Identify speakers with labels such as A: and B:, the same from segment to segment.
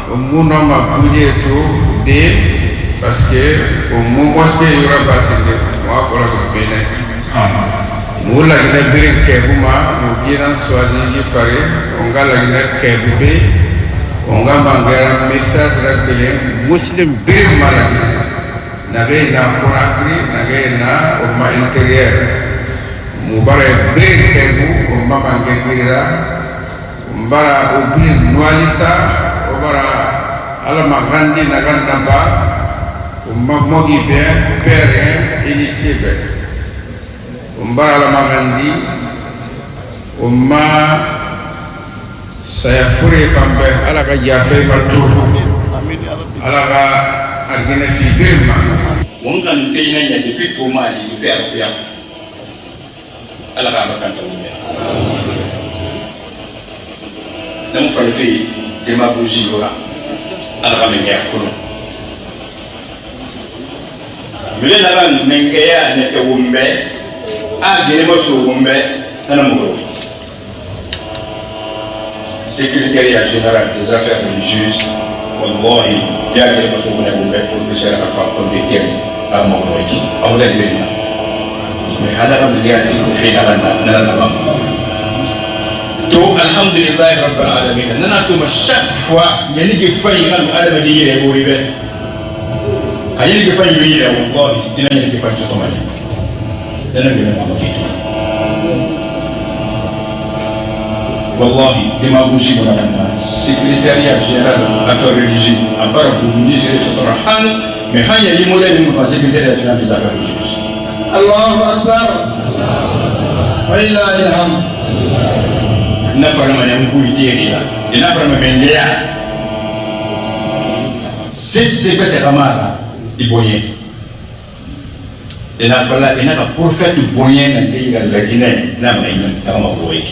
A: mon nom a bougé tout dès parce que au moment où il y aura passé moi pour le bénin. Nous la guinée birin kebuma, nous guinée soigner faré, on a la guinée kebube, on a mangé un message rappelé muslim birin malade. N'avait na conakry, n'avait na au ma intérieur. Mubara birin kebu, on m'a mangé birira, mbara au birin noalisa, obara ala magandi nagandamba, on m'a mogi bien, père et tibet. Mbara la magandi umma saya fure fambe ala ka jafe batu ala ka argina fi birma
B: wonga ni teyina nya depuis pour mali ni père ya ala ka bakanta umma nam fa fi demagogie yola ala ka menga kono mele na ban menga ne te umbe Secrétariat général des affaires religieuses, wallahi, il y a des choses pour le faire comme des termes à mon royaume. On l'a dit. Mais à la fin de l'année, on fait la tout, alhamdulillah, Rabbil Alamin. Nana tout, chaque fois, il y a des failles dans l'Adam et l'Yé, vous rivez. Il y a des failles, il y a des failles sur ton mari. Wallahi, démagogie mon amana. Secrétariat général affaires religieuses, à part pour le ministère de Rahman, mais il y a des modèles de secrétariat général des affaires religieuses. Allahu Akbar. Walillah ilham. Nafarma n'amkuitiri là. Et nafarma mendea. C'est que des ramada, iboyen. Et la fala, et la prophète boyen n'a pas la Guinée, n'a pas eu un boy.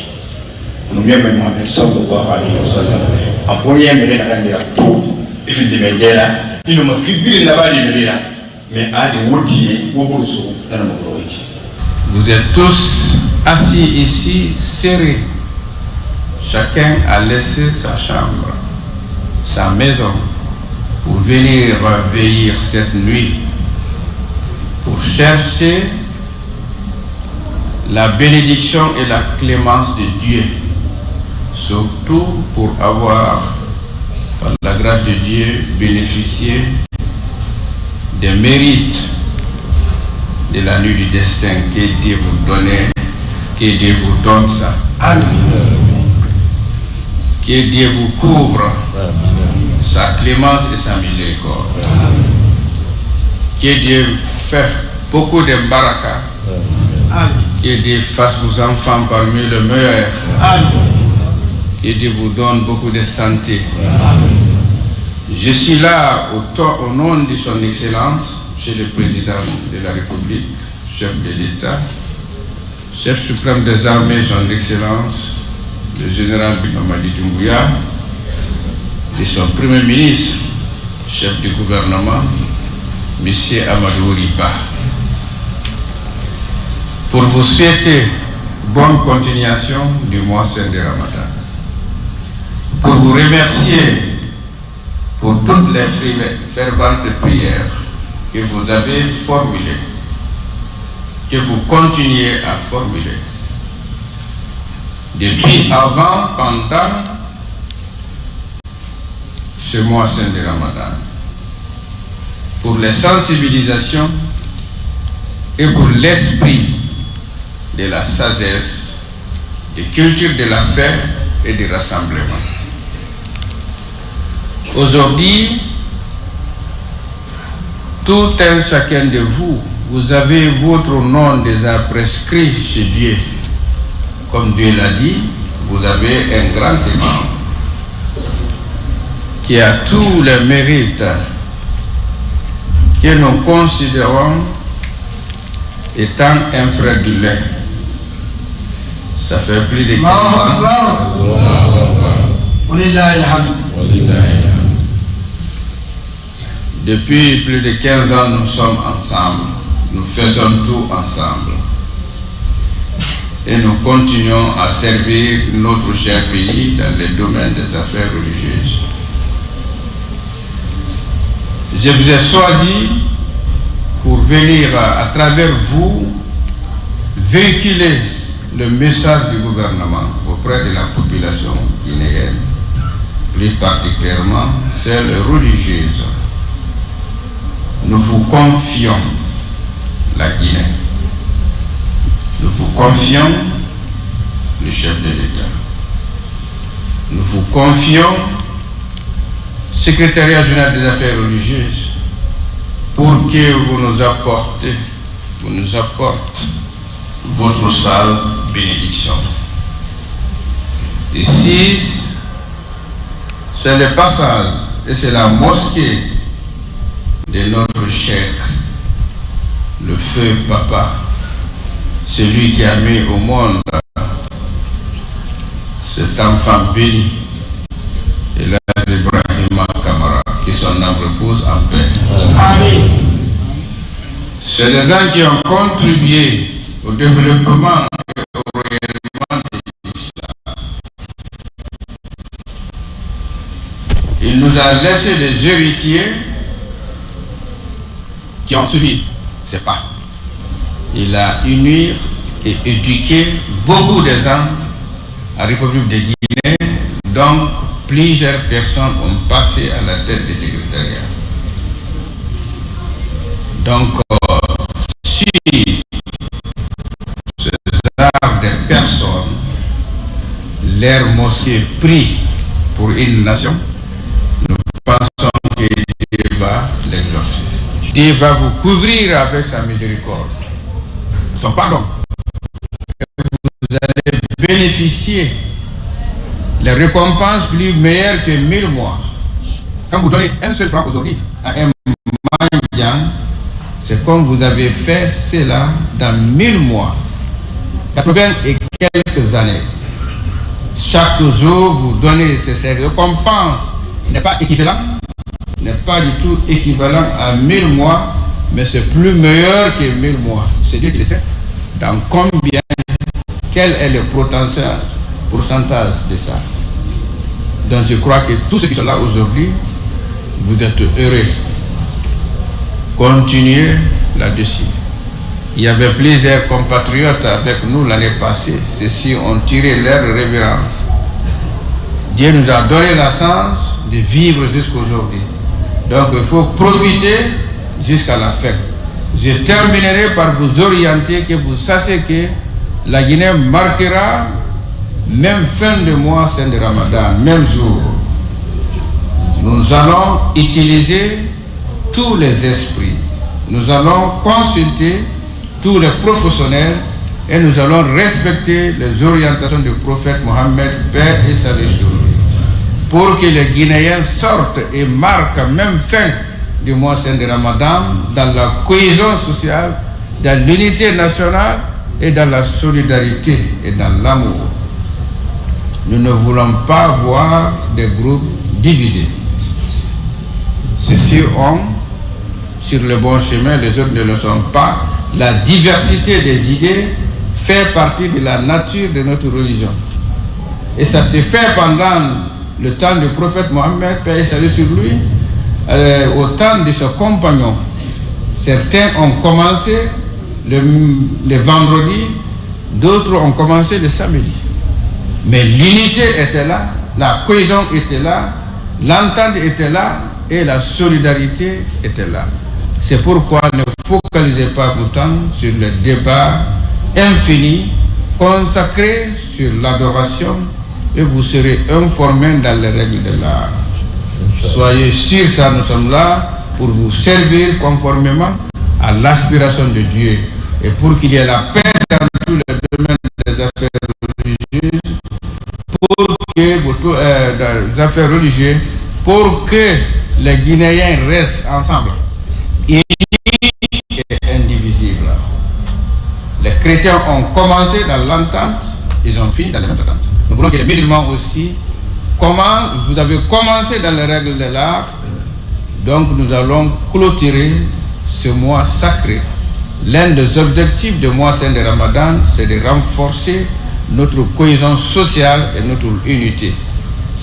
B: Nous bien même Mohamed sallallahu alayhi wa sallam. En boyen, mais la reine de tout, et puis de Mendela, il ne m'a fait bien là-bas de Mendela, mais à des woutiers, au bourreau, dans le boy.
A: Vous êtes tous assis ici, serrés. Chacun a laissé sa chambre, sa maison, pour venir veiller cette nuit. Pour chercher la bénédiction et la clémence de Dieu, surtout pour avoir, par la grâce de Dieu, bénéficié des mérites de la nuit du destin que Dieu vous donne, que Dieu vous donne ça. Amen. Que Dieu vous couvre sa clémence et sa miséricorde. Amen. Que Dieu fait beaucoup de baraka. Que Dieu fasse vos enfants parmi les meilleurs. Que Dieu vous donne beaucoup de santé. Je suis là au nom de son Excellence, Monsieur le Président de la République, chef de l'État, chef suprême des armées, son Excellence, le général Mamadi Doumbouya, de son Premier ministre, chef du gouvernement, Monsieur Amadou Riba, pour vous souhaiter bonne continuation du mois saint de Ramadan, pour vous remercier pour toutes les ferventes prières que vous avez formulées, que vous continuez à formuler, depuis avant, pendant ce mois saint de Ramadan, pour les sensibilisations et pour l'esprit de la sagesse, de culture de la paix et du rassemblement. Aujourd'hui, tout un chacun de vous, vous avez votre nom déjà prescrit chez Dieu. Comme Dieu l'a dit, vous avez un grand imam qui a tous les mérites que nous considérons étant un frère du lait. Ça fait plus de 15 ans. Depuis plus de 15 ans, nous sommes ensemble. Nous faisons tout ensemble. Et nous continuons à servir notre cher pays dans le domaine des affaires religieuses. je vous ai choisi pour venir à travers vous véhiculer le message du gouvernement auprès de la population guinéenne, plus particulièrement celle religieuse. Nous vous confions la Guinée. Nous vous confions le chef de l'État. Nous vous confions le secrétariat général des affaires religieuses pour que vous nous apportez votre sage bénédiction. Ici, c'est le passage et c'est la mosquée de notre cheikh, le feu papa, celui qui a mis au monde cet enfant béni, et là Ibrahima Kamara, qui son âme repose en paix. Amen. C'est des gens qui ont contribué au développement et au rayonnement de l'islam. Il nous a laissé des héritiers qui ont suivi ses pas. Il a uni et éduqué beaucoup de gens à la République de Guinée, donc plusieurs personnes ont passé à la tête des secrétariats. Donc, si ces arts des personnes, leur mosquée prie pour une nation, nous pensons que Dieu va l'exaucer. Dieu va vous couvrir avec sa miséricorde, son pardon. Vous allez bénéficier les récompenses plus meilleures que 1000 mois. Quand vous donnez un seul franc aujourd'hui à un mendiant, c'est comme vous avez fait cela dans 1000 mois, 80 et quelques années. Chaque jour, vous donnez ces récompenses. N'est pas équivalent, n'est pas du tout équivalent à 1000 mois, mais c'est plus meilleur que 1000 mois. C'est Dieu qui le sait. Dans combien, quel est le pourcentage de ça? Donc je crois que tous ceux qui sont là aujourd'hui, vous êtes heureux. Continuez là-dessus. Il y avait plusieurs compatriotes avec nous l'année passée. Ceux-ci ont tiré leur révérence. Dieu nous a donné la chance de vivre jusqu'aujourd'hui. Donc il faut profiter jusqu'à la fin. Je terminerai par vous orienter, que vous sachiez que la Guinée marquera même fin de mois, fin de Ramadan, même jour. Nous allons utiliser tous les esprits. Nous allons consulter tous les professionnels et nous allons respecter les orientations du prophète Mohammed, paix et salut sur lui, pour que les Guinéens sortent et marquent même fin du mois saint de Ramadan dans la cohésion sociale, dans l'unité nationale et dans la solidarité et dans l'amour. Nous ne voulons pas voir des groupes divisés. Ceux-ci ont sur le bon chemin, les autres ne le sont pas. La diversité des idées fait partie de la nature de notre religion. Et ça s'est fait pendant le temps du prophète Mohammed, paix et salut sur lui, au temps de ses compagnons. Certains ont commencé le vendredi, d'autres ont commencé le samedi. Mais l'unité était là, la cohésion était là, l'entente était là et la solidarité était là. C'est pourquoi ne focalisez pas pourtant sur le débat infini consacré sur l'adoration et vous serez informés dans les règles de l'art. Soyez sûrs, ça, nous sommes là pour vous servir conformément à l'aspiration de Dieu et pour qu'il y ait la paix dans tous les domaines des affaires religieuses, pour que dans les affaires religieuses, pour que les Guinéens restent ensemble, unis et indivisibles. Les chrétiens ont commencé dans l'entente, ils ont fini dans les mêmes ententes. Nous voulons que les musulmans aussi, vous avez commencé dans les règles de l'art, donc nous allons clôturer ce mois sacré. L'un des objectifs du mois saint de Ramadan, c'est de renforcer notre cohésion sociale et notre unité.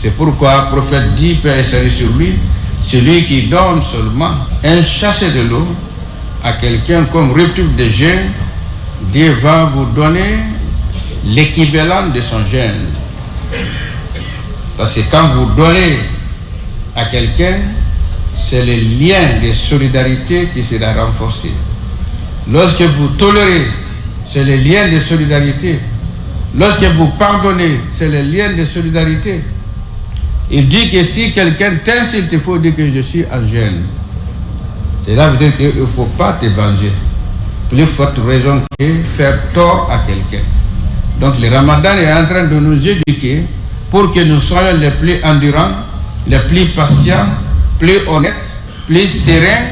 A: C'est pourquoi le prophète dit, paix et salut sur lui, Celui qui donne seulement un sachet de l'eau à quelqu'un comme rupture de jeûne, Dieu va vous donner l'équivalent de son jeûne. Parce que quand vous donnez à quelqu'un, c'est le lien de solidarité qui sera renforcé. Lorsque vous tolérez, c'est le lien de solidarité. Lorsque vous pardonnez, c'est le lien de solidarité. Il dit que si quelqu'un t'insulte, il faut dire que je suis en jeûne. Cela veut dire qu'il ne faut pas te venger. Plus forte raison que faire tort à quelqu'un. Donc le Ramadan est en train de nous éduquer pour que nous soyons les plus endurants, les plus patients, plus honnêtes, plus sereins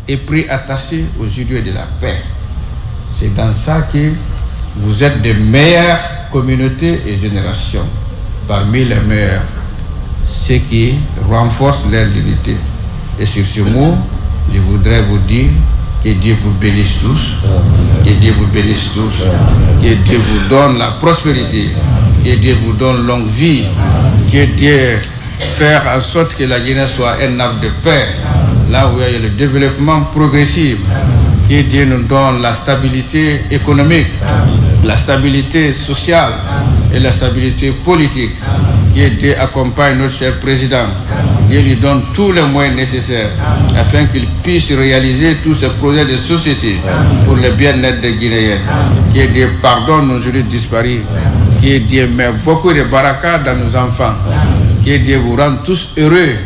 A: et plus attachés aux idées de la paix. C'est dans ça que vous êtes de meilleures communautés et générations, parmi les meilleures, ce qui renforce leur unité. Et sur ce mot, je voudrais vous dire que Dieu vous bénisse tous, que Dieu vous bénisse tous, que Dieu vous donne la prospérité, que Dieu vous donne longue vie, que Dieu fasse en sorte que la Guinée soit un arbre de paix, là où il y a le développement progressif, que Dieu nous donne la stabilité économique, la stabilité sociale et la stabilité politique, que Dieu accompagne notre cher président. Dieu lui donne tous les moyens nécessaires afin qu'il puisse réaliser tous ces projets de société pour le bien-être des Guinéens. Que Dieu pardonne nos juristes disparus. Que Dieu met beaucoup de barakas dans nos enfants. Que Dieu vous rende tous heureux.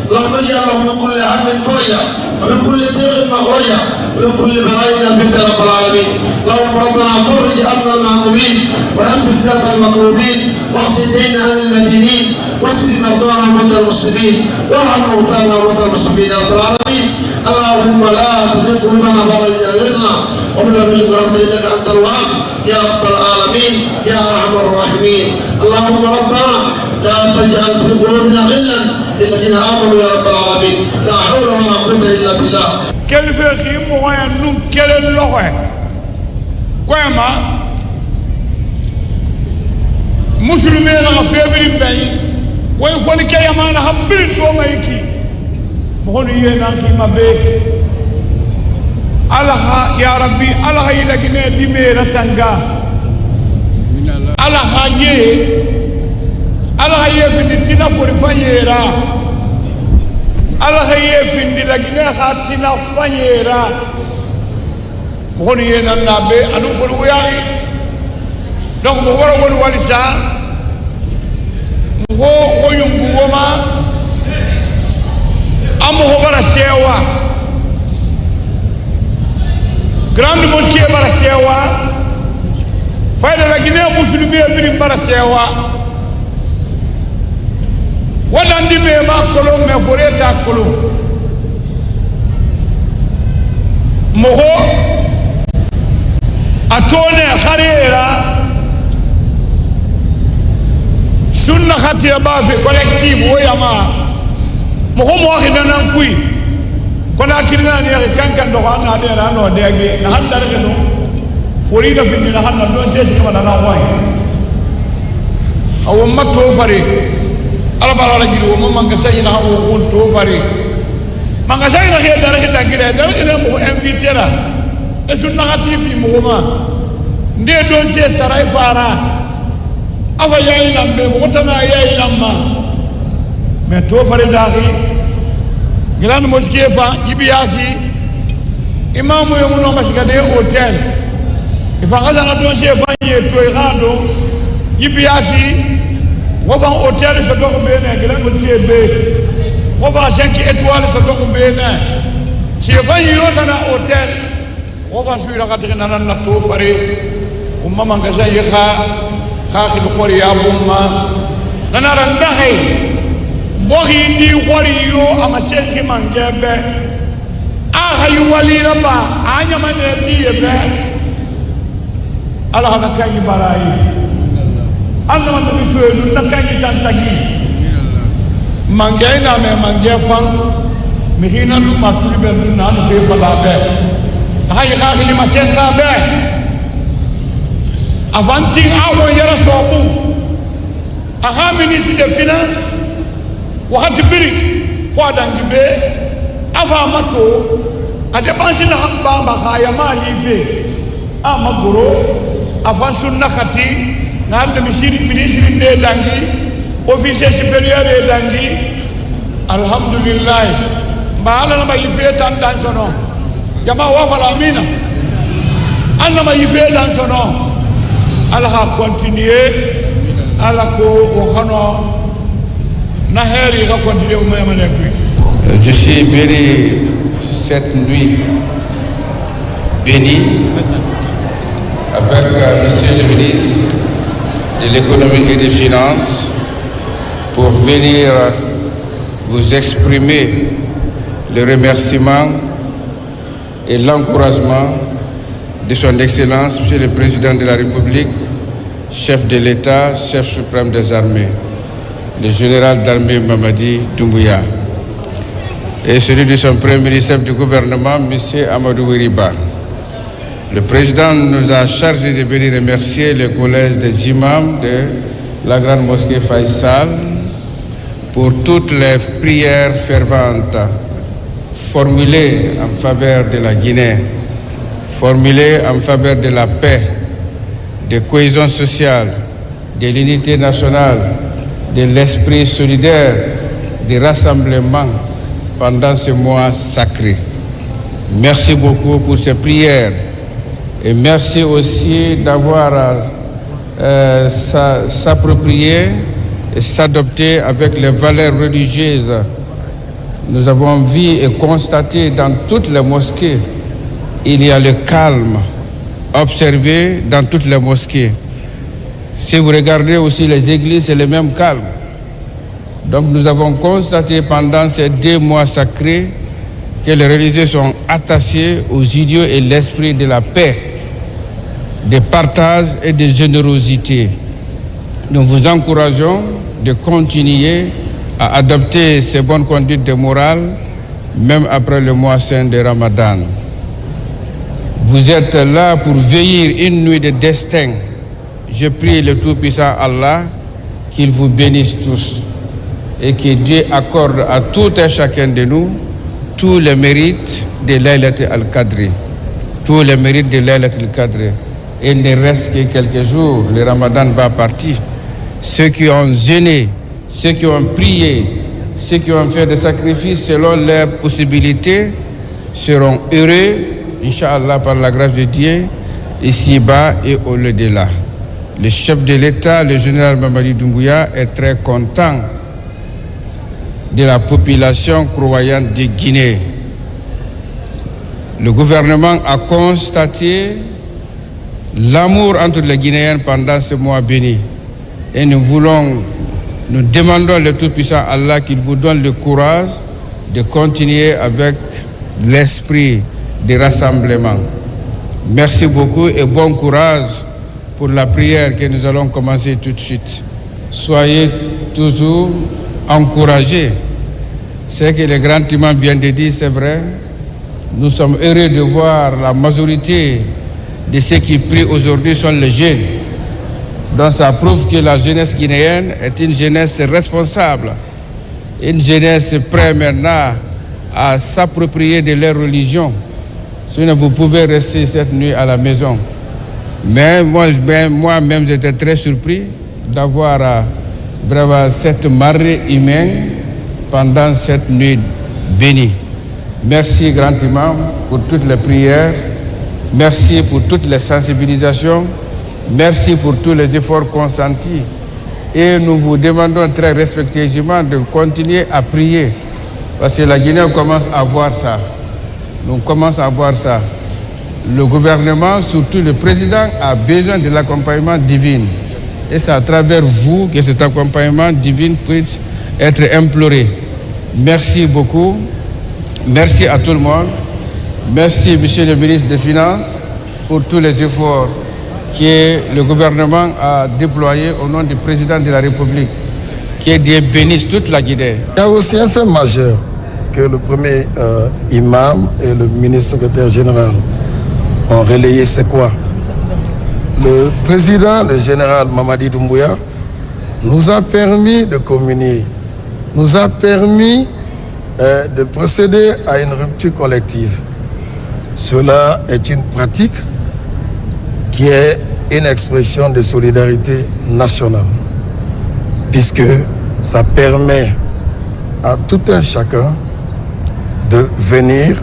C: اللهم اجعل من كل هم فرجا ومن كل ضيق مخرجا ومن كل بلاء فتنة رب العالمين. اللهم ربنا فرج امر المهمومين وانفس كرب المكروبين واقض الدين عن المدينين واشف مرضانا ومرضى المسلمين وارحم موتانا وموتى المسلمين يا رب العالمين. اللهم لا تزغ قلوبنا بعد إذ هديتنا وهب لنا من لدنك انك انت الوهاب يا رب العالمين يا ارحم الراحمين. اللهم ربنا لا تجعل في قلوبنا غلا للذين امنوا يا رب العالمين. لا حول ولا قوه الا بالله.
D: كل فقيه مغايا نون كل اللغه كما مسلمين غفير بني ويفون كي يمانا حبيت ومايكي مغني يناكي ما بيك الله يا ربي الله يلقينا دميرة تنقى الله يه الله يفندي تنا فرفانيرا الله يفندي لقينا خاتنا فانيرا مغني ينانا أنو فلوياي donc mo wara won walisa ngo oyungu woma amo ho bara sewa grande mosquée bara sewa fayda la Guinée musulmi bi bara sewa wala ndime ma kolo me foreta kolo moho atone kharera sunna khatia bafe collective woyama mo ko mo khina nan kui kona kirina ni kanka ndo hana de na no dege na handa no forida fi na handa do sesi kama na wai aw matto fari ala bala gido mo manga sayi na hawo on to fari manga sayi na he dara kita gire dara ina mo inviter la e sunna khatifi mo ma nde do se saray fara afa yayi lambe mo tana yayi lamma mais to fare dari grande mosquée fa yibiasi imamu yo no mashigade hotel ifa ngaza na don chef ye to irado yibiasi wo fa hotel so to ko bene grande mosquée be wo fa 5 étoiles so to ko bene chef yo sana hotel wo fa suira kadrina na to fare umma ngaza ye خاخي بخوري يا بوما انا رندخي بوخي دي خوري يو اما سيكي من جيبه اخي ولي ربا انيا من دي يبه الله هذا كان يباراي انا من بيسوي دون كان يتانتاغي من جينا من جيفان مهينا لو ما تلبن نان في فلابه hay khali ma senga be avanti awo yara sobu aha ministre des finances wakati biri fo dangi be afa mato ade bansi na hamba ma khaya ma yife ama goro afa sunna khati na de ministre de dangi officier supérieur de dangi alhamdulillah mbala na yife tan dan sono jama wa fala amina anna ma yife dan sono Allah continuer ala ko o khano na heri ga continuer o memane kui.
A: Je suis béni cette nuit bénie avec monsieur le ministre de l'économie et des finances pour venir vous exprimer le remerciement et l'encouragement de son Excellence, Monsieur le Président de la République, chef de l'État, chef suprême des armées, le général d'armée Mamadi Doumbouya, et celui de son premier ministre du gouvernement, M. Amadou Wiriba. Le président nous a chargé de venir remercier le collège des imams de la grande mosquée Faisal pour toutes les prières ferventes formulées en faveur de la Guinée, formulées en faveur de la paix, de cohésion sociale, de l'unité nationale, de l'esprit solidaire, des rassemblements pendant ce mois sacré. Merci beaucoup pour ces prières et merci aussi d'avoir s'approprié et s'adopter avec les valeurs religieuses. Nous avons vu et constaté dans toutes les mosquées, il y a le calme observé dans toutes les mosquées. Si vous regardez aussi les églises, c'est le même calme. Donc nous avons constaté pendant ces 2 mois sacrés que les religieux sont attachés aux idéaux et l'esprit de la paix, de partage et de générosité. Nous vous encourageons de continuer à adopter ces bonnes conduites de morale, même après le mois saint de Ramadan. Vous êtes là pour veiller une nuit de destin. Je prie le Tout-Puissant Allah qu'il vous bénisse tous et que Dieu accorde à tout et chacun de nous tous les mérites de Laylat al-Qadr. Tous les mérites de Laylat al-Qadr. Il ne reste que quelques jours, le Ramadan va partir. Ceux qui ont jeûné, ceux qui ont prié, ceux qui ont fait des sacrifices selon leurs possibilités seront heureux, Inch'Allah, par la grâce de Dieu, ici-bas et au-delà. Le chef de l'État, le général Mamadi Doumbouya, est très content de la population croyante de Guinée. Le gouvernement a constaté l'amour entre les Guinéens pendant ce mois béni. Et nous demandons le Tout-Puissant Allah qu'il vous donne le courage de continuer avec l'esprit de rassemblement. Merci beaucoup et bon courage pour la prière que nous allons commencer tout de suite. Soyez toujours encouragés. C'est que le grand imam vient de dire, c'est vrai. Nous sommes heureux de voir la majorité de ceux qui prient aujourd'hui sont les jeunes. Donc ça prouve que la jeunesse guinéenne est une jeunesse responsable, une jeunesse prête maintenant à s'approprier de leur religion. Sinon vous pouvez rester cette nuit à la maison. Mais moi-même j'étais très surpris d'avoir vraiment cette marée humaine pendant cette nuit bénie. Merci grand imam pour toutes les prières, merci pour toutes les sensibilisations, merci pour tous les efforts consentis. Et nous vous demandons très respectueusement de continuer à prier parce que la Guinée commence à voir ça. On commence à voir ça. Le gouvernement, surtout le président, a besoin de l'accompagnement divin. Et c'est à travers vous que cet accompagnement divin puisse être imploré. Merci beaucoup. Merci à tout le monde. Merci, Monsieur le ministre des Finances, pour tous les efforts que le gouvernement a déployés au nom du président de la République. Que Dieu bénisse toute la Guinée.
E: Il y a aussi un fait majeur que le premier imam et le ministre secrétaire général ont relayé c'est quoi? Le président, le général Mamadi Doumbouya, nous a permis de communier, nous a permis de procéder à une rupture collective. Cela est une pratique qui est une expression de solidarité nationale, puisque ça permet à tout un chacun de venir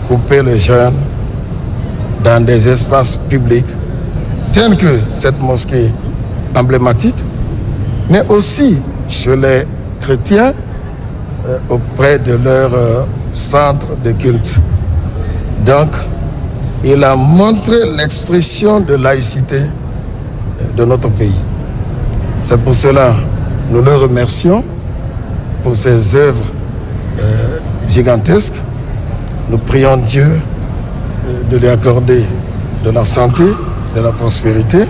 E: couper le jeûne dans des espaces publics tels que cette mosquée emblématique, mais aussi chez les chrétiens auprès de leur centre de culte. Donc, il a montré l'expression de laïcité de notre pays. C'est pour cela que nous le remercions pour ses œuvres gigantesques. Nous prions Dieu de lui accorder de la santé, de la prospérité,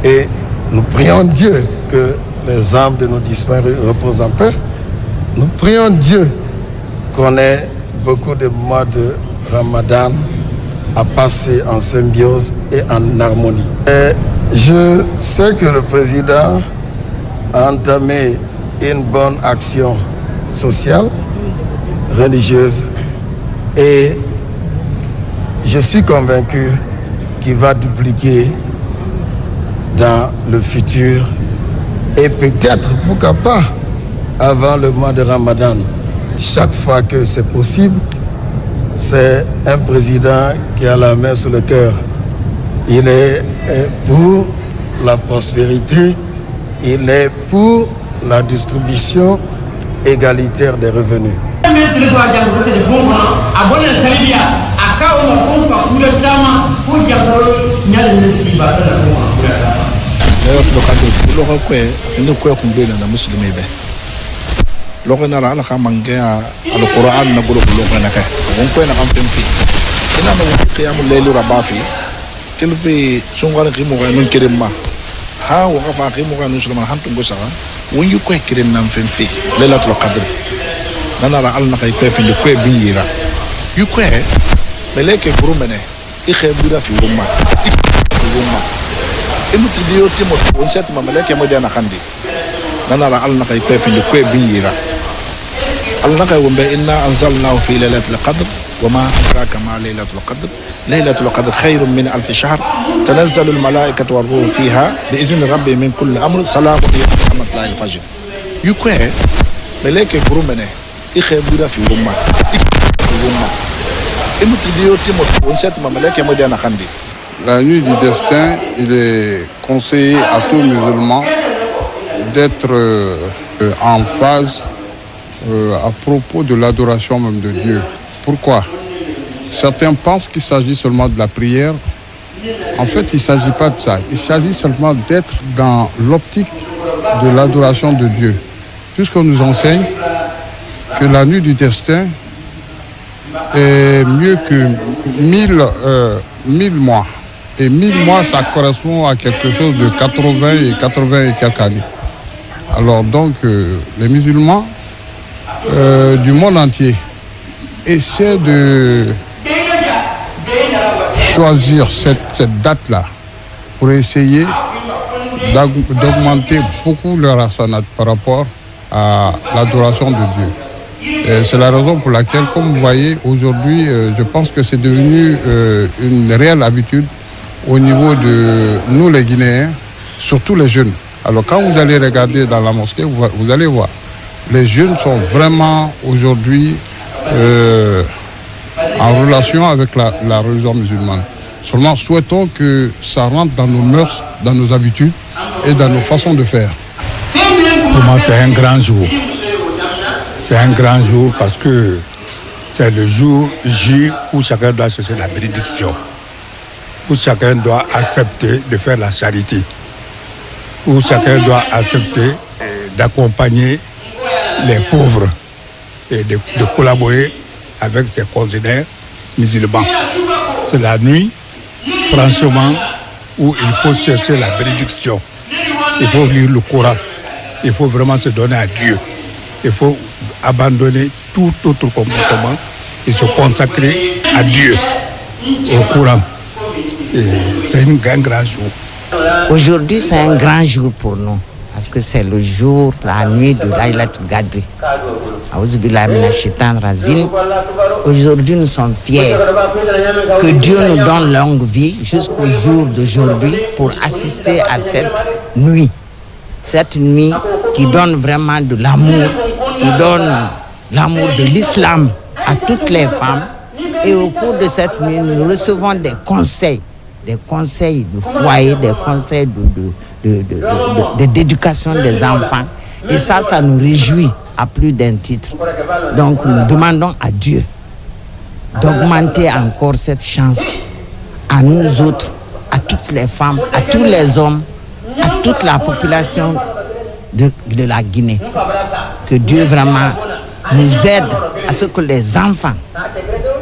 E: et nous prions Dieu que les âmes de nos disparus reposent en paix. Nous prions Dieu qu'on ait beaucoup de mois de Ramadan à passer en symbiose et en harmonie. Et je sais que le président a entamé une bonne action sociale, religieuse, et je suis convaincu qu'il va dupliquer dans le futur et peut-être, pourquoi pas, avant le mois de Ramadan. Chaque fois que c'est possible, c'est un président qui a la main sur le cœur. Il est pour la prospérité, il est pour la distribution égalitaire des revenus.
F: Logo na ala ka mangea al Quran na gulu logo na ka on ko na kampen fi ina no qiyamul layl rabafi kelfi sungal ki mo non kirema ha wa ka fa ki mo kan sulman hantu go sa won yu ko kiren nam fen fi laylatul qadr nana al na kay ko fi ko biira yu ko meleke burumene I khebura fi umma imuti dio timo on set ma meleke mo dana khandi nana al na kay ko fi ko biira الله وما إنا أنزلناه في ليلة القدر وما أدراك ما ليلة القدر ليلة القدر خير من 1000 شهر تنزل الملائكة والروح فيها بإذن ربي من كل أمر سلام هي حتى مطلع الفجر يكوي ملائكة برومنه إخبرنا في الأمة
G: La nuit du destin, il est conseillé à tout musulman d'être en phase à propos de l'adoration même de Dieu. Pourquoi? Certains pensent qu'il s'agit seulement de la prière. En fait, il ne s'agit pas de ça. Il s'agit seulement d'être dans l'optique de l'adoration de Dieu. Puisqu'on nous enseigne que la nuit du destin est mieux que 1000 mois. Et 1000 mois, ça correspond à quelque chose de 80 et quelques années. Alors donc, les musulmans du monde entier essaient de choisir cette date-là pour essayer d'augmenter beaucoup leur hasanat par rapport à l'adoration de Dieu. Et c'est la raison pour laquelle, comme vous voyez, aujourd'hui, je pense que c'est devenu une réelle habitude au niveau de nous les Guinéens, surtout les jeunes. Alors quand vous allez regarder dans la mosquée, vous allez voir, les jeunes sont vraiment aujourd'hui en relation avec la religion musulmane. Seulement souhaitons que ça rentre dans nos mœurs, dans nos habitudes et dans nos façons de faire.
H: Pour moi, c'est un grand jour. C'est un grand jour parce que c'est le jour J où chacun doit chercher la bénédiction, où chacun doit accepter de faire la charité, où chacun doit accepter d'accompagner les pauvres et de collaborer avec ses congénères musulmans. C'est la nuit, franchement, où il faut chercher la bénédiction. Il faut lire le Coran. Il faut vraiment se donner à Dieu. Il faut abandonner tout autre comportement et se consacrer à Dieu, au Coran. c'est un grand jour.
I: Aujourd'hui, c'est un grand jour pour nous, parce que c'est le jour, la nuit de Laylatul Qadr. Aujourd'hui, nous sommes fiers que Dieu nous donne longue vie jusqu'au jour d'aujourd'hui pour assister à cette nuit. Cette nuit qui donne vraiment de l'amour, qui donne l'amour de l'islam à toutes les femmes. Et au cours de cette nuit, nous recevons des conseils de foyer, des conseils d'éducation des enfants. Et ça nous réjouit à plus d'un titre. Donc nous demandons à Dieu d'augmenter encore cette chance à nous autres, à toutes les femmes, à tous les hommes, à toute la population de la Guinée. Que Dieu vraiment nous aide à ce que les enfants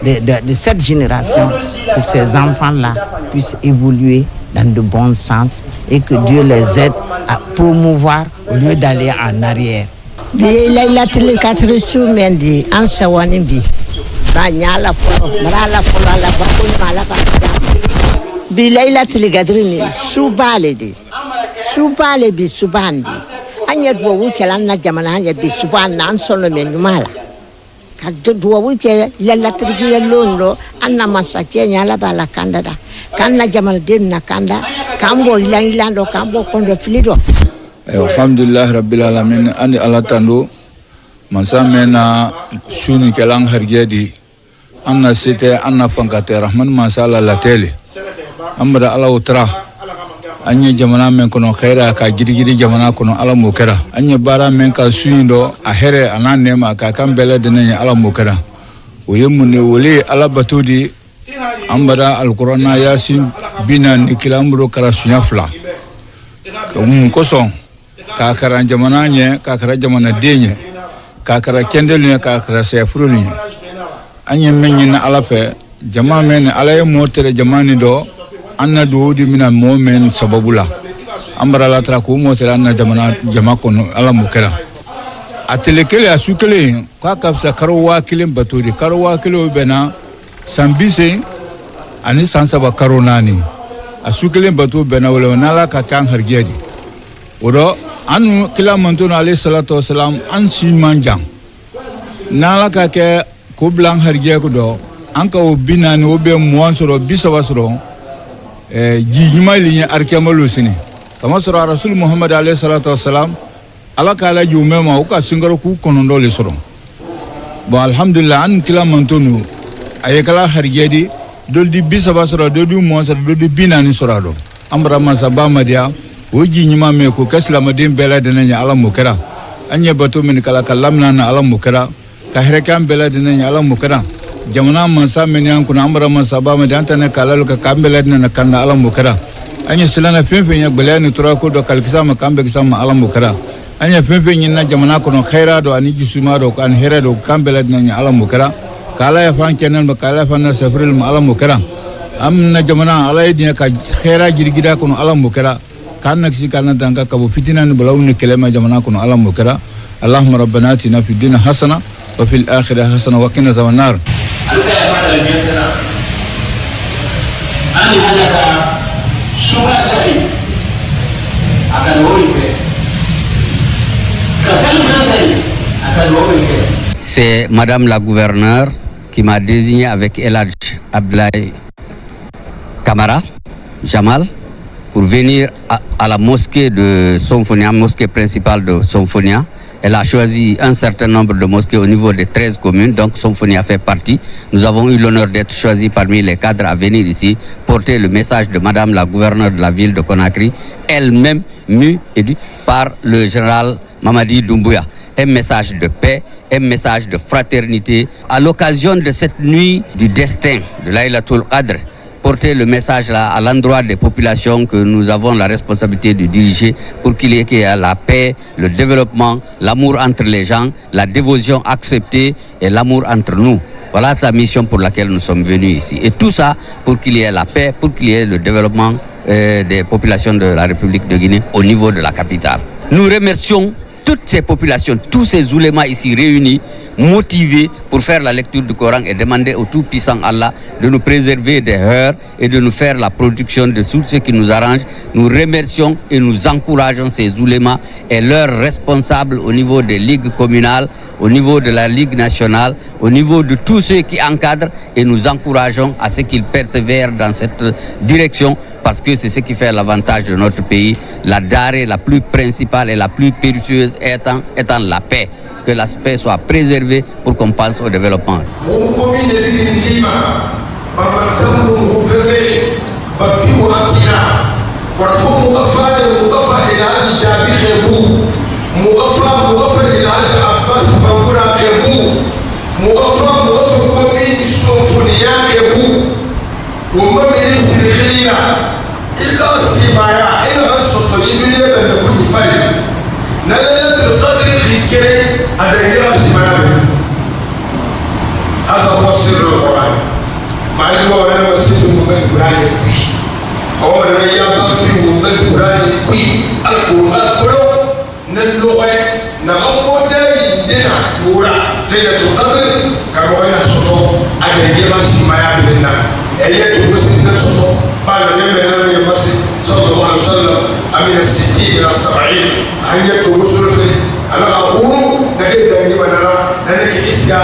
I: de cette génération, que ces enfants-là puissent évoluer dans de bons sens et que Dieu les aide à promouvoir au lieu d'aller en arrière.
J: Alhamdulillah Rabbil Alamin ani ala tando mansa mena suni kelang hargedi anna sete anna fankate rahman masala la tele amada ala utra anya jamana men kono khaira ka gidi jamana kono ala mukera anya bara men ka suindo a here anane ma ka kambele de ne ala mukera o yemune wole ala batudi ambada alqur'ana yasin binan ikilamro karasunya fla koson kakara jamana nye kakara jamana denye kakara kendel nye kakara sefru nye anye menyi na alafe jama men alaye motere jamani do anna doodi mina momen sababula ambara la tra ko motere anna jamana jama kono ala mukera atelekele asukele ka kapsa karwa kilim batodi karwa kilo bena sambise ani sansaba karonani asukele batu bena wala nala ka kan hargedi odo anu kila mantono alayhi salatu wasalam an sin manjang nala ka ke ko blang harge ko do anka o binani o be mo soro bisawa soro ji nyimali ni arkemalo sini kama soro rasul muhammad alayhi salatu wasalam ala kala jumema o ka singaro ku konondo le soro bon alhamdulillah an kila mantono ayekala harge di doldi bisawa soro doldi mo soro doldi binani soro do amra masaba madia oji nyima me ko kasla madin bela de nanya ala mukara anya bato min kala kalamna na ala mukara ka herekan bela de nanya ala mukara jamana mansa men yan kuna amra mansa ba ma danta na kala ka kambela de na kanna ala mukara anya silana fenfe nya bela ni tura ko do kalkisa ma kambe kisa ma ala mukara anya fenfe nya na jamana ko no khaira do ani jisuma do kan hera do kambela de nanya ala mukara kala ya fan kenan ba kala fan na safril ma ala mukara amna jamana ala idina ka khaira girgida ko no ala mukara كأنك شيء كأنك تانك كابو فتنة نبلاون كلمة جمانا كنا على مكرا اللهم ربنا آتنا في الدنيا حسنة وفي الآخرة حسنة وقنا عذاب النار.
K: C'est Madame la gouverneure qui m'a désigné avec Eladj Abdoulaye Kamara Jamal pour venir à la mosquée de Somfonia, mosquée principale de Somfonia. Elle a choisi un certain nombre de mosquées au niveau des 13 communes, donc Somfonia fait partie. Nous avons eu l'honneur d'être choisis parmi les cadres à venir ici, porter le message de Madame la gouverneure de la ville de Conakry, elle-même mue par le général Mamadi Doumbouya. Un message de paix, un message de fraternité. À l'occasion de cette nuit du destin de Laylatul Qadr, porter le message là à l'endroit des populations que nous avons la responsabilité de diriger pour qu'il y ait la paix, le développement, l'amour entre les gens, la dévotion acceptée et l'amour entre nous. Voilà la mission pour laquelle nous sommes venus ici. Et tout ça pour qu'il y ait la paix, pour qu'il y ait le développement des populations de la République de Guinée au niveau de la capitale. Nous remercions toutes ces populations, tous ces oulémas ici réunis, motivés pour faire la lecture du Coran et demander au Tout-Puissant Allah de nous préserver des heurts et de nous faire la production de tout ce qui nous arrange. Nous remercions et nous encourageons ces oulémas et leurs responsables au niveau des ligues communales, au niveau de la Ligue nationale, au niveau de tous ceux qui encadrent, et nous encourageons à ce qu'ils persévèrent dans cette direction, parce que c'est ce qui fait l'avantage de notre pays. La denrée la plus principale et la plus précieuse étant la paix. Que la paix soit préservée pour qu'on pense au développement.
C: هذا هو سر القرآن. مع أنه أنا وسيت من القرآن كوي. أو أنا يابا في من القرآن كوي. القرآن كله نلقى نعم وداي دنا كورا ليلة القدر كما أنا صوتو أنا يابا سمايا بلنا. أيه تقصد نصوتو بعد يوم يوم صلى الله عليه وسلم أمين 60 إلى 70 أيه تقصد في أنا أقول نجد دائما نرى نحن كإسكا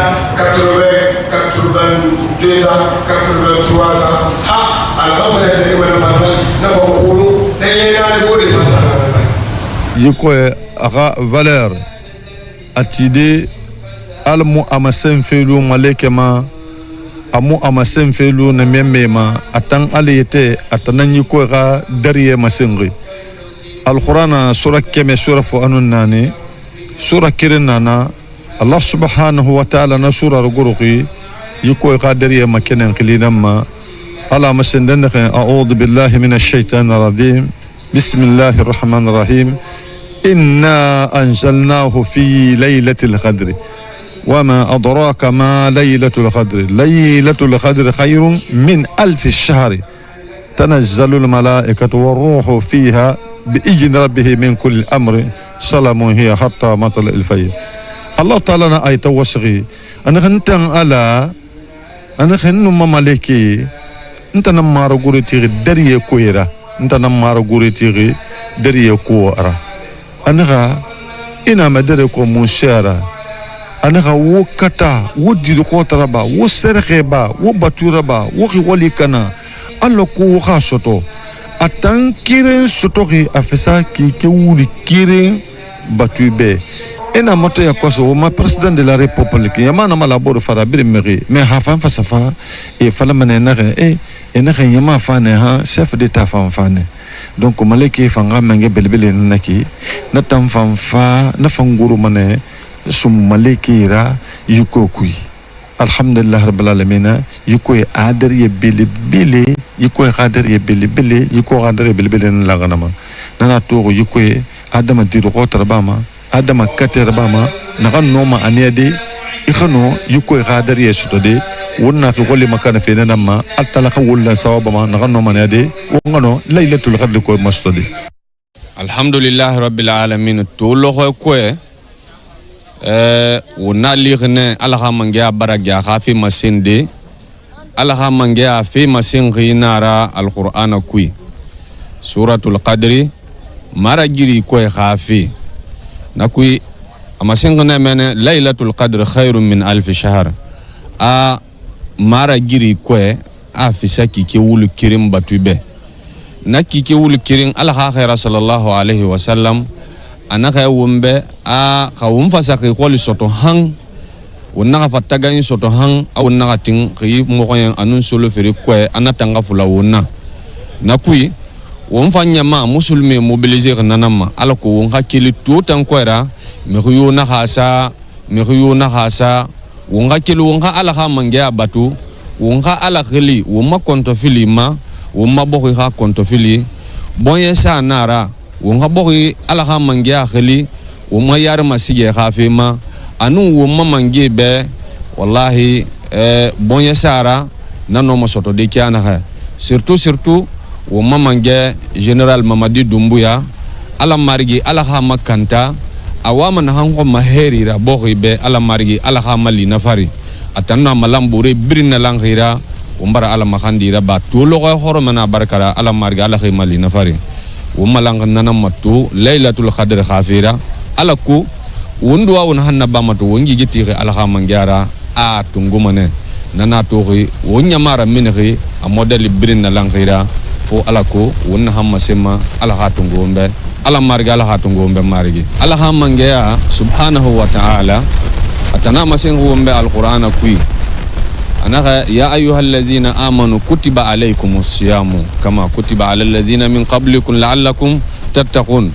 C: 82 ans 83 ans ha alhamdulillah tege wala fata na ko kulu ne yana ko de fasa
F: yiko aga valeur atide almu amasen felu malekema amu amasen felu na memema atan aliyete atanan yiko ga dariye masengi alqur'ana sura keme sura fu anunani sura kirinana Allah subhanahu wa ta'ala na sura ruguruqi يكوي قادر يا مكان قليلا ما على مسندن أعوذ بالله من الشيطان الرجيم بسم الله الرحمن الرحيم إنا أنزلناه في ليلة القدر وما أدراك ما ليلة القدر ليلة القدر خير من 1000 الشهر تنزل الملائكة والروح فيها بإذن ربه من كل أمر سلام هي حتى مطلع الفجر الله تعالى آية وسغي أنا خنتن على أنا خنو ممالكي أنت نمارو غوري تيغي دريه كويرا أنت نمارو غوري تيغي دريه كويرا أنا غا إنا مدري كو منشارا أنا غا وكتا ودي قوترا با وسرخي با وباتورا با وخي ولي كنا الله كو خاصتو أتان كيرين سوتوغي أفسا كي كيولي كيرين باتوي بي ena moto ya kwaso ma president de la république yama na malaboro fara bir meri me hafan fasafa e fala manena e ena yama fane ha chef d'état fan fane donc maleki fanga menge belbele naki na tam fan fa na fanguru mane sum maleki ra yuko kui alhamdulillah rabbil alamin yuko adar ye belbele yuko adar ye belbele yuko adar ye belbele na ganama na to yuko adama diru qotrabama adama katerbama nakan noma aniade ikhano yuko gadar yesutode wonna fi golli makana fe nanama atalaka wala sawabama nakan noma aniade wongano laylatul qadr ko mastode
L: alhamdulillah rabbil alamin to lo ko wonna ligne alaha mangia baragya khafi masinde alaha mangia fi masingi nara alquran kui suratul qadri maragiri ko khafi nakui amasengna mena laylatul qadr khairun min 1000 shahr a mara giri kwe a fisaki ke wulu kirim batube naki ke wulu kirin ala khaira sallallahu alaihi wasallam anaka wumbe a khawum fasaki qoli soto hang wonna fataga ni soto hang a wonna tin khi mo koyen anun solo feri kwe anatanga fula wonna nakui won fanya ma musulmi mobiliser nanama alako won hakili tutan kwera mi huyuna hasa won hakili won ha ala ha mangia batu won ha ala khili won ma konto filima won ma boki ha konto fili bon yesa nara won ha boki ala ha mangia khili won ma yar masige khafima anu won ma mangi be wallahi bon yesara nano mo soto de kiana ha surtout wo mamange general Mamadi Doumbouya ala marigi ala ha makanta awama na hango maherira bogibe ala marigi ala ha mali nafari atanna malambure birna langhira umbara ala makhandira ba tulo ko horomana barkara ala marga ala khimali nafari umalang nanam matu lailatul qadr khafira ala ku wundwa won hanna ba matu wongi giti ala khamangiara a tungumane nana tohi wonya mara minhi a model birna langhira fo ala ko wonna hamma sema ala hatungombe ala marga ala hatungombe margi ala khamangiya subhanahu wa ta'ala atana masen gombe alqur'ana kui anaka ya ayyuhalladhina amanu kutiba alaykumus siyamu kama kutiba alal ladhina min qablikum la'allakum tattaqun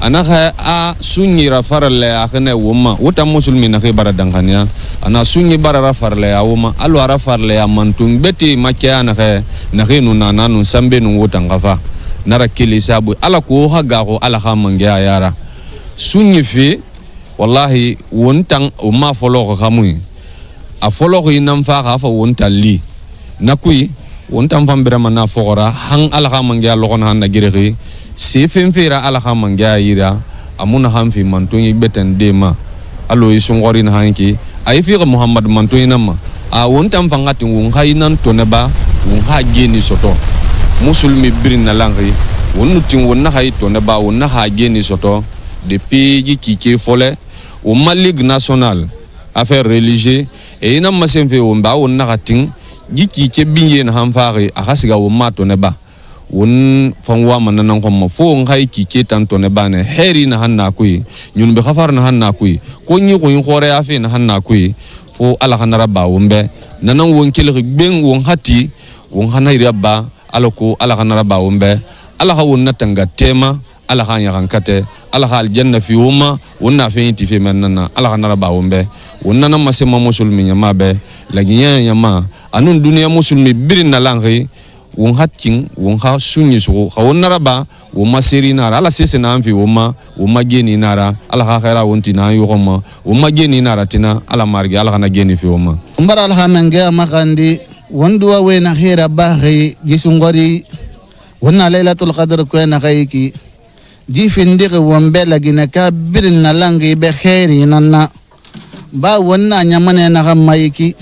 L: anaka a sunyi rafarle akhne wumma wuta muslimin akhi baradanganya ana sunyi barara farle ya wumma alwa rafarle ya mantung beti makya anaka nakhinu nananu sambe nu wuta ngafa nara kili sabu ala ko haga ko ala khamangya yara sunyi fi wallahi wontang umma folo ko khamui a folo ko inam fa ka fa wonta li nakui wontam fambira mana fogora hang ala khamangya lokon han nagiregi se femfera ala khamangya yira amuna hamfi mantonyi beten dema alo isungori na hanki ay fi muhammad mantonyi nama a wontam fangati won khainan toneba won ha geni soto musulmi birin na langri wonu tin wonna hay toneba wonna ha geni soto depuis kike fole au Ligue nationale affaires religieuses et ina masenfe womba wonna kating giki ke binye na hamfari akasiga womato neba won fangwa manana ko mo fo ngai kike tanto ne bane heri na hanna kui nyun be khafar na hanna kui ko nyi ko khore afi na hanna kui fo ala hanara ba wombe nanan won kele ben won hati won hanayri abba alako ala hanara ba wombe ala ha won natanga tema ala ha nya kankate ala ha aljanna fi wuma wonna fi ti fi manana ala hanara ba wombe wonna nan masema musulmi nyama be la nya nyama anun duniya musulmi birin na langi won hatkin won ha sunni so ha wonna raba wo maseri nara ala sese na amfi woma wo mageni nara ala ha khaira wonti na yo goma wo mageni nara tina ala margi ala kana geni fi woma
M: mbara ala hamenge makandi wonduwa we na khira bahi jisungori wonna lailatul qadr ko na kayki jifindi ko wombe lagina ka birin na langi be khairi nanna ba wonna nyamane na gamayki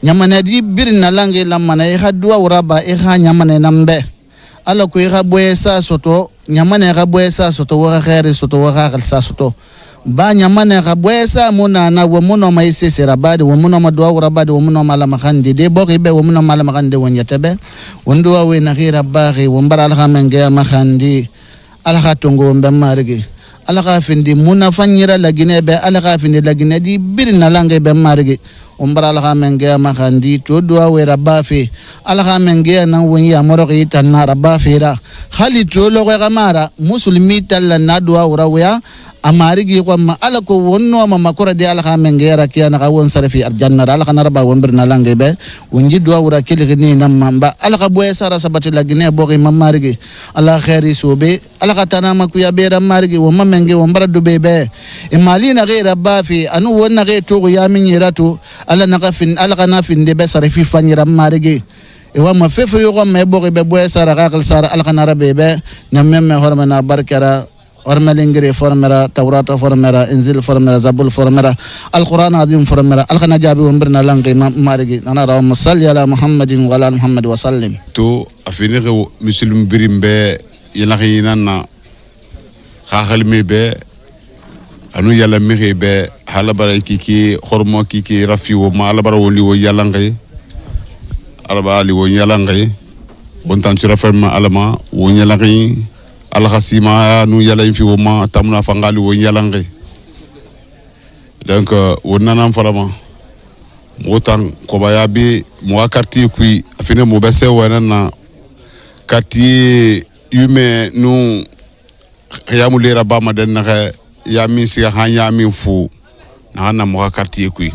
M: nyamane di birin na langi lamana e hadwa uraba e ha nyamane nambe ala ko e ha boyesa soto nyamane ga boyesa soto wa khairi soto wa khalsa soto ba nyamane ga boyesa muna na wo muno mai sesera badi wo muno madwa uraba wo muno mala makhandi de boki be wo muno mala makhandi wonyatabe wonduwa we na khira baghi wo mbara al khamenge makhandi ala khatungo mbe marigi ala khafindi muna fanyira lagine be ala khafindi lagine di birina lange be marigi umbara ala khamenge makhandi to duwa we rabafi ala khamenge na wonya morogi tanna rabafira khali to lo ga mara muslimi talla na duwa urawa amarigi ko ma ala ko wonno ma makora de ala khamenge rakiya na won sarafi aljanna ala khana raba won birna lange be wonji duwa ura kilgini nam mamba ala ka boye sara sabati lagine bogi mamarigi ala khairi sobe ala katana makuya be ramarigi wo mamenge wo mbara dube be imali na ge rabafi anu wonna ge to ya minyiratu ala nakafin ala kana fin de be sarafi fanyira marigi e wa ma fefe yo ko me bogi be boye sara ka sara ala kana rabe be nyamme hormana barkara ورملينغري فرمرا توراة فرمرا إنزيل فرمرا زبول فرمرا القرآن عظيم فرمرا الخنا جابي ومبرنا لانغي مارغي أنا راهم صلي على محمد وعلى محمد وسلم
G: تو أفينيغ مسلم بريم بي يلاغينا خاخل مي بي أنو يالا ميغي بي حالا برا كيكي خرمو كيكي رفي وما على برا ولي ويالانغي على برا لي ويالانغي وانتان شرفرما علما ويالانغي alkhasima nu yala fi woma tamna fangali wo yalange donc wonanam falama motan ko bayabi mo karti kui afine mo bese wanana karti yume nu yamu lera ba maden na ya min si ha ya min fu na na mo karti kui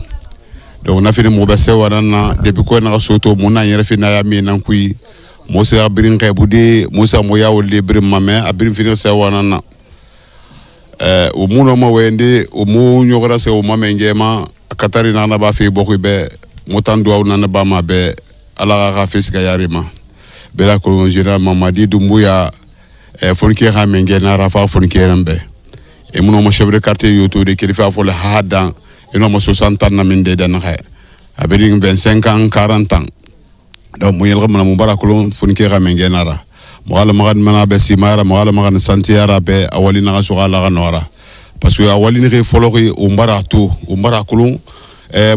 G: donc na fine mo bese wanana depuis ko na soto mo na yere fi na ya min nan kui Moussa abirin kay budi Moussa moya wole birin mame abirin fini se wanana o muno mo wende o mu nyogora se o mame ngema katari nana ba fi boku be motandu aw nana ba ma be ala ga fiska yarima be la ko général mamadi dumbuya fonki ha menge na rafa fonki rambe e muno mo chef de quartier yoto de kilifa fo le hadan e no mo 60 na min de den ha abeding 25 ans 40 ans donc mo yel gamna mubarakulu funke gamenge nara mo ala magad mana be simara mo ala magad santiara be awali na so ala ganora parce que awali ni fologi umbarakulu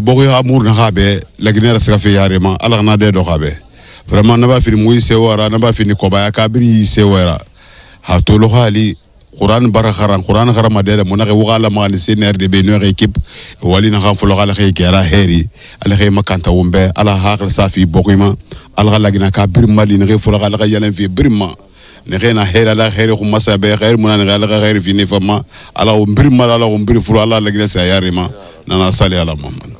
G: bogo amour na gabe la ginera ska fe yarema ala na de do gabe vraiment na ba fini muy sewara na ba fini ko ba kabiri sewara ha to lo hali Quran barakharan Quran kharama de mo na ke wala magani senior de be no équipe wali na kham folo gala ke kera heri ala ke makanta wumbe ala hakal safi bokima ala gala gina ka birma li ne folo gala yalen fi birma ne khena hera la khairi khum masabe khair mun na gala khair fi ni fama ala birma ala bir folo ala la gina sa yarima nana sali ala muhammad.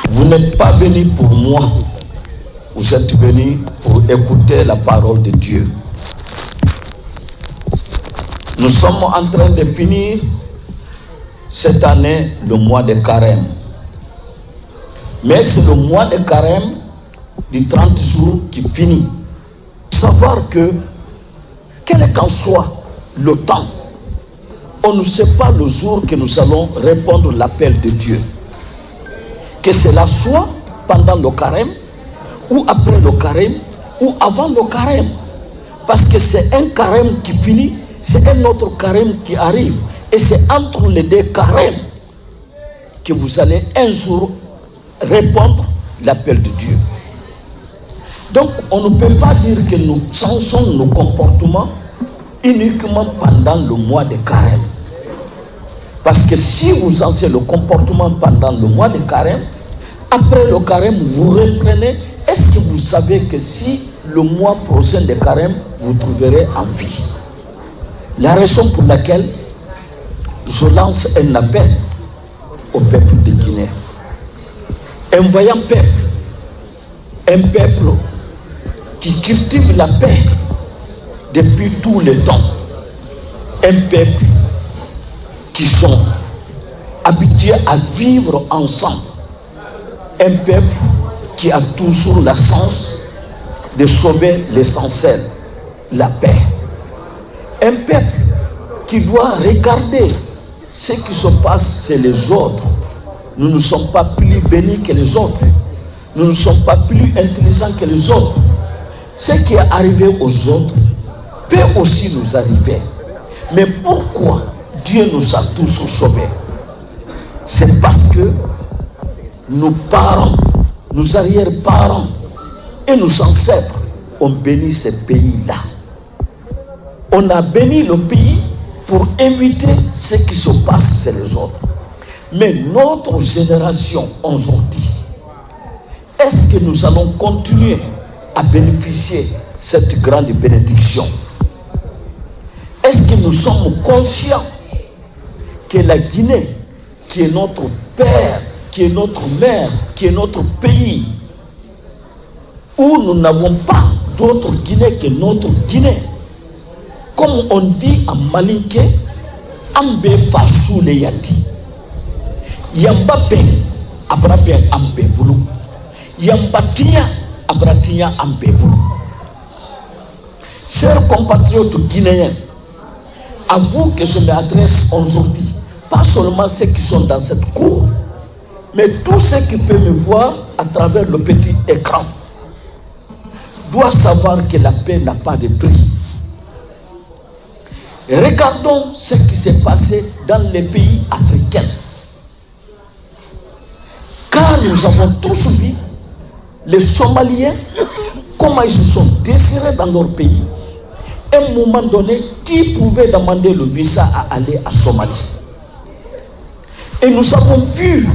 N: Vous n'êtes pas venu pour moi. Vous êtes venus pour écouter la parole de Dieu. Nous sommes en train de finir cette année le mois de carême. Mais c'est le mois de carême du 30 jours qui finit. Savoir que, quel qu'en soit le temps, on ne sait pas le jour que nous allons répondre à l'appel de Dieu. Que cela soit pendant le carême, ou après le carême, ou avant le carême. Parce que c'est un carême qui finit, c'est un autre carême qui arrive. Et c'est entre les deux carèmes que vous allez un jour répondre l'appel de Dieu. Donc on ne peut pas dire que nous changeons nos comportements uniquement pendant le mois de carême. Parce que si vous changez le comportement pendant le mois de carême, après le carême, vous reprenez. Est-ce que vous savez que si le mois prochain de carême, vous trouverez en vie? La raison pour laquelle je lance un appel au peuple de Guinée. Un vaillant peuple, un peuple qui cultive la paix depuis tous les temps. Un peuple qui sont habitués à vivre ensemble. Un peuple qui a toujours la chance de sauver l'essentiel, la paix. Un peuple qui doit regarder ce qui se passe chez les autres. Nous ne sommes pas plus bénis que les autres. Nous ne sommes pas plus intelligents que les autres. Ce qui est arrivé aux autres peut aussi nous arriver. Mais pourquoi Dieu nous a tous sauvés? C'est parce que nos parents, nos arrière-parents et nos ancêtres ont béni ce pays-là. On a béni le pays pour éviter ce qui se passe chez les autres. Mais notre génération aujourd'hui, est-ce que nous allons continuer à bénéficier de cette grande bénédiction? Est-ce que nous sommes conscients que la Guinée, qui est notre père, qui est notre mère, qui est notre pays, où nous n'avons pas d'autre Guinée que notre Guinée, comme on dit en malinké, Ambe Fassou le Yadi, Yamba Ben, Abraben Ambe Boulou, Yamba Tia, Abratia Ambe Boulou. Chers compatriotes guinéens, à vous que je m'adresse aujourd'hui, pas seulement ceux qui sont dans cette cour, mais tous ceux qui peuvent me voir à travers le petit écran, doivent savoir que la paix n'a pas de prix. Regardons ce qui s'est passé dans les pays africains. Car nous avons tous vu les Somaliens, comment ils se sont désirés dans leur pays. À un moment donné, qui pouvait demander le visa à aller à Somalie? Et nous avons vu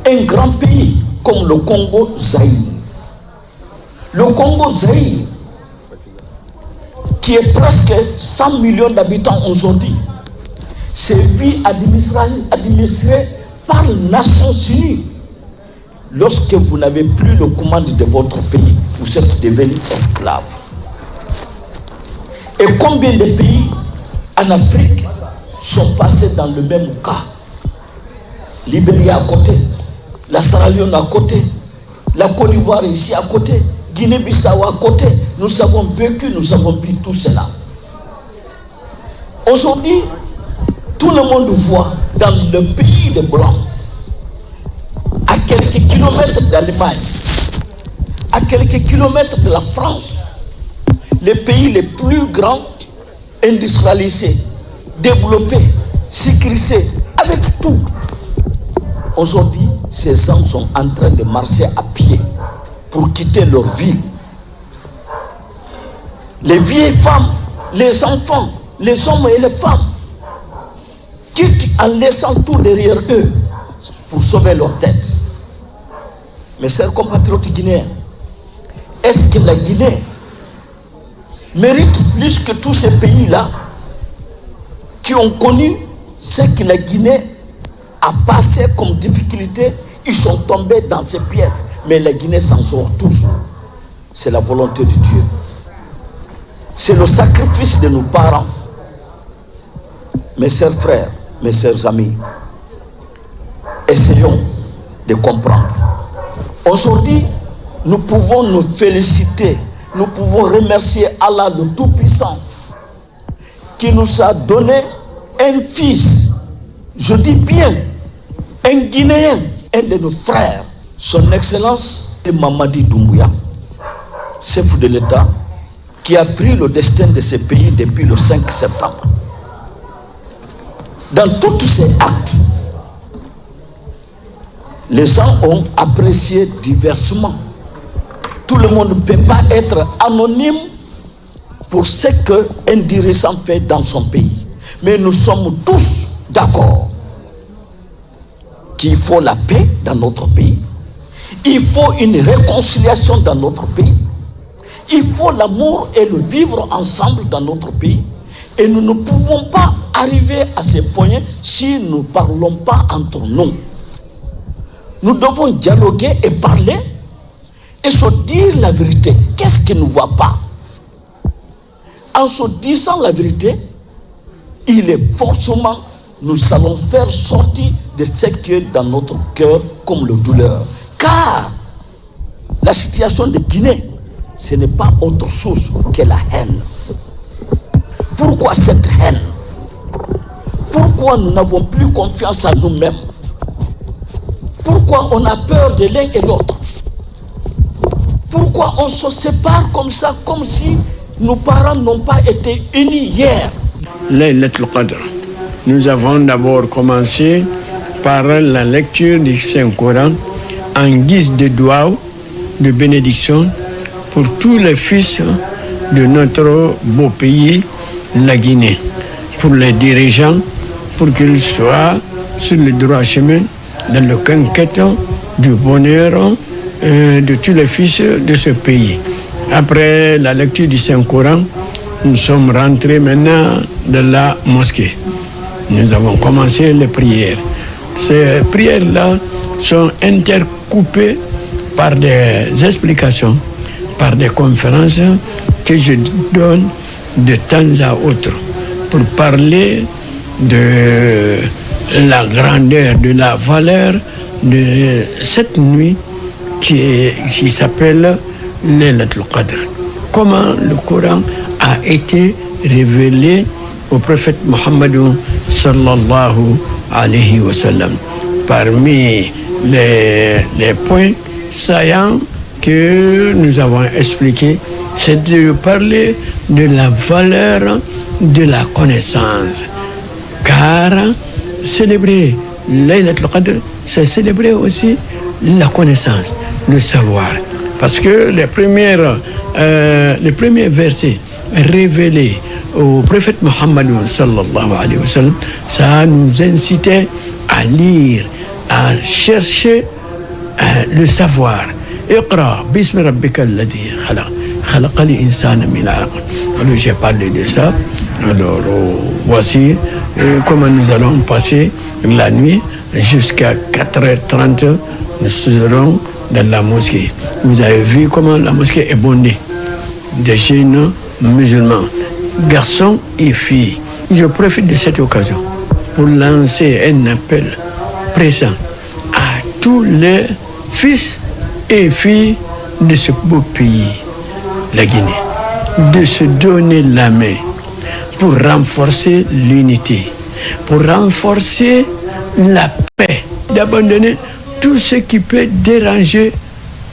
N: un grand pays comme le Congo-Zaïre. Le Congo-Zaïre, qui est presque 100 millions d'habitants aujourd'hui, c'est vu administré par les Nations Unies. Lorsque vous n'avez plus le commande de votre pays, vous êtes devenus esclaves. Et combien de pays en Afrique sont passés dans le même cas? Libérie à côté, la Sierra Leone à côté, la Côte d'Ivoire ici à côté, Guinée-Bissau à côté. Nous avons vécu, nous avons vu tout cela. Aujourd'hui, tout le monde voit dans le pays des Blancs, à quelques kilomètres d'Allemagne, à quelques kilomètres de la France, les pays les plus grands, industrialisés, développés, sécurisés, avec tout. Aujourd'hui, ces gens sont en train de marcher à pied pour quitter leur vie. Les vieilles femmes, les enfants, les hommes et les femmes quittent en laissant tout derrière eux pour sauver leur tête. Mes chers compatriotes guinéens, est-ce que la Guinée mérite plus que tous ces pays-là qui ont connu ce que la Guinée a passé comme difficulté? Ils sont tombés dans ces pièces, mais la Guinée s'en sort toujours. C'est la volonté de Dieu. C'est le sacrifice de nos parents. Mes chers frères, mes chers amis, essayons de comprendre. Aujourd'hui, nous pouvons nous féliciter, nous pouvons remercier Allah le Tout-Puissant qui nous a donné un fils, je dis bien, un Guinéen, un de nos frères, son Excellence Mamadi Doumbouya, chef de l'État, qui a pris le destin de ce pays depuis le 5 septembre. Dans tous ces actes, les gens ont apprécié diversement. Tout le monde ne peut pas être anonyme pour ce qu'un dirigeant fait dans son pays. Mais nous sommes tous d'accord qu'il faut la paix dans notre pays. Il faut une réconciliation dans notre pays. Il faut l'amour et le vivre ensemble dans notre pays. Et nous ne pouvons pas arriver à ce point si nous ne parlons pas entre nous. Nous devons dialoguer et parler et se dire la vérité. Qu'est-ce qui ne va pas? En se disant la vérité, il est forcément, nous allons faire sortir de ce qui est dans notre cœur comme le douleur. Car la situation de Guinée, ce n'est pas autre chose que la haine. Pourquoi cette haine? Pourquoi nous n'avons plus confiance en nous-mêmes? Pourquoi on a peur de l'un et l'autre? Pourquoi on se sépare comme ça, comme si nos parents n'ont pas été unis hier?
O: Laylatul Qadr. Nous avons d'abord commencé par la lecture du Saint-Coran en guise de dua, de bénédiction pour tous les fils de notre beau pays, la Guinée, pour les dirigeants, pour qu'ils soient sur le droit chemin dans le conquête du bonheur de tous les fils de ce pays. Après la lecture du Saint-Coran, nous sommes rentrés maintenant dans la mosquée. Nous avons commencé les prières. Ces prières-là sont intercoupées par des explications, par des conférences que je donne de temps à autre pour parler de la grandeur, de la valeur de cette nuit qui s'appelle Laylatul Qadr. Comment le Coran a été révélé au prophète Mohammed sallallahu alayhi wa sallam. Parmi les points saillants que nous avons expliqués, c'est de parler de la valeur de la connaissance. Car célébrer Laylatul Qadr, c'est célébrer aussi la connaissance, le savoir. Parce que les premiers versets révélés au prophète Mohammed sallallahu alayhi wa sallam, ça nous incitait à lire, à chercher le savoir. Iqra bismi rabbika alladhi khalaq khalaqal insana min alaq. Alors j'ai parlé de ça. Alors voici comment nous allons passer la nuit jusqu'à 4h30. Nous serons dans la mosquée. Vous avez vu comment la mosquée est bondée de jeunes musulmans, garçons et filles. Je profite de cette occasion pour lancer un appel présent à tous les fils et filles de ce beau pays, la Guinée, de se donner la main pour renforcer l'unité, pour renforcer la paix, d'abandonner tout ce qui peut déranger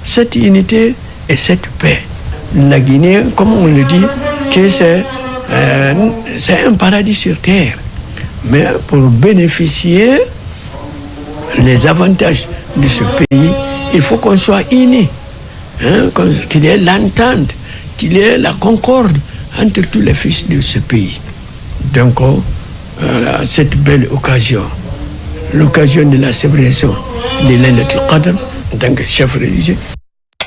O: cette unité et cette paix. La Guinée, comme on le dit, que c'est un paradis sur terre. Mais pour bénéficier les avantages de ce pays, il faut qu'on soit unis, qu'il y ait l'entente, qu'il y ait la concorde entre tous les fils de ce pays. Donc, cette belle occasion, l'occasion de la célébration de Laylatul Qadr en tant que chef religieux.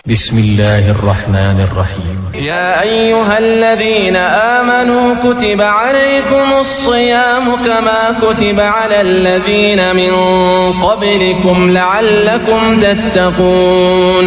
P: بسم الله الرحمن الرحيم يا أيها الذين آمنوا كتب عليكم الصيام كما كتب على الذين من قبلكم لعلكم تتقون